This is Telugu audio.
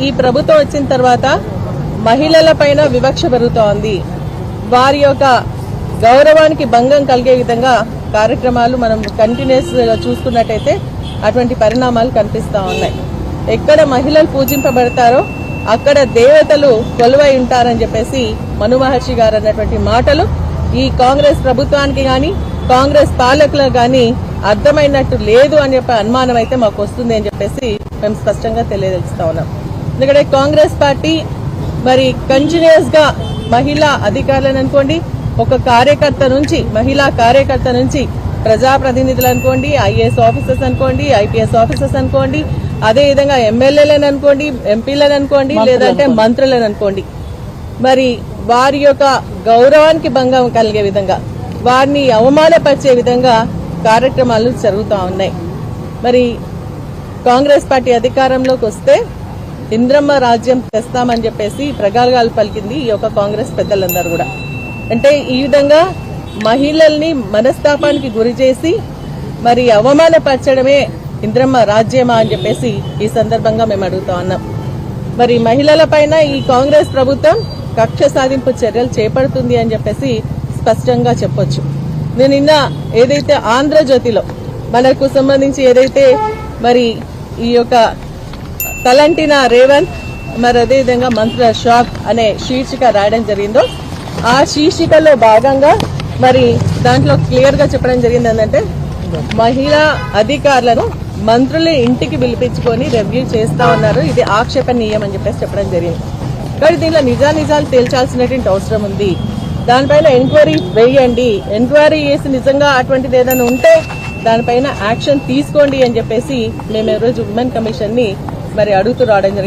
ఈ ప్రభుత్వం వచ్చిన తర్వాత మహిళలపైన వివక్ష పెరుగుతోంది. వారి యొక్క గౌరవానికి భంగం కలిగే విధంగా కార్యక్రమాలు మనం కంటిన్యూస్ గా చూసుకున్నట్టయితే అటువంటి పరిణామాలు కనిపిస్తా ఉన్నాయి. ఎక్కడ మహిళలు పూజింపబడతారో అక్కడ దేవతలు కొలువై ఉంటారని చెప్పేసి మను మహర్షి గారు అన్నటువంటి మాటలు ఈ కాంగ్రెస్ ప్రభుత్వానికి గాని కాంగ్రెస్ పాలకులకు గాని అర్థమైనట్టు లేదు అని చెప్పే అనుమానం అయితే మాకు వస్తుంది అని చెప్పేసి మేము స్పష్టంగా తెలియజేస్తా ఉన్నాం. ఎందుకంటే కాంగ్రెస్ పార్టీ మరి కంటిన్యూస్ గా మహిళా అధికారులను అనుకోండి, ఒక కార్యకర్త నుంచి మహిళా కార్యకర్త నుంచి ప్రజాప్రతినిధులు అనుకోండి, ఐఏఎస్ ఆఫీసర్స్ అనుకోండి, ఐపీఎస్ ఆఫీసర్స్ అనుకోండి, అదేవిధంగా ఎమ్మెల్యేలను అనుకోండి, ఎంపీలను అనుకోండి, లేదంటే మంత్రులను అనుకోండి, మరి వారి యొక్క గౌరవానికి భంగం కలిగే విధంగా వారిని అవమానపరిచే విధంగా కార్యక్రమాలు జరుగుతూ ఉన్నాయి. మరి కాంగ్రెస్ పార్టీ అధికారంలోకి వస్తే ఇంద్రమ్మ రాజ్యం తెస్తామని చెప్పేసి ప్రగాల్గాలు పలికింది ఈ యొక్క కాంగ్రెస్ పెద్దలందరూ కూడా. అంటే ఈ విధంగా మహిళల్ని మనస్తాపానికి గురి చేసి మరి అవమానపరచడమే ఇంద్రమ్మ రాజ్యమా అని చెప్పేసి ఈ సందర్భంగా మేము అడుగుతా ఉన్నాం. మరి మహిళల పైన ఈ కాంగ్రెస్ ప్రభుత్వం కక్ష సాధింపు చర్యలు చేపడుతుంది అని చెప్పేసి స్పష్టంగా చెప్పొచ్చు. నేను నిన్న ఏదైతే ఆంధ్రజ్యోతిలో మనకు సంబంధించి ఏదైతే మరి ఈ యొక్క తలంటిన రేవంత్ మరి అదేవిధంగా మంత్రుల షాక్ అనే శీర్షిక రాయడం జరిగిందో ఆ శీర్షికలో భాగంగా మరి దాంట్లో క్లియర్ గా చెప్పడం జరిగింది ఏంటంటే మహిళా అధికారులను మంత్రులు ఇంటికి పిలిపించుకొని రివ్యూ చేస్తా ఉన్నారు, ఇది ఆక్షేపణీయం అని చెప్పేసి చెప్పడం జరిగింది. కానీ దీనిలో నిజాలు తేల్చాల్సినటువంటి అవసరం ఉంది. దానిపైన ఎంక్వైరీ వేయండి, ఎంక్వైరీ చేసి నిజంగా అటువంటిది ఏదైనా ఉంటే దానిపైన యాక్షన్ తీసుకోండి అని చెప్పేసి మేము ఈ రోజు ఉమెన్ కమిషన్ ని మరి అడుగుతూ రావడం జరిగింది.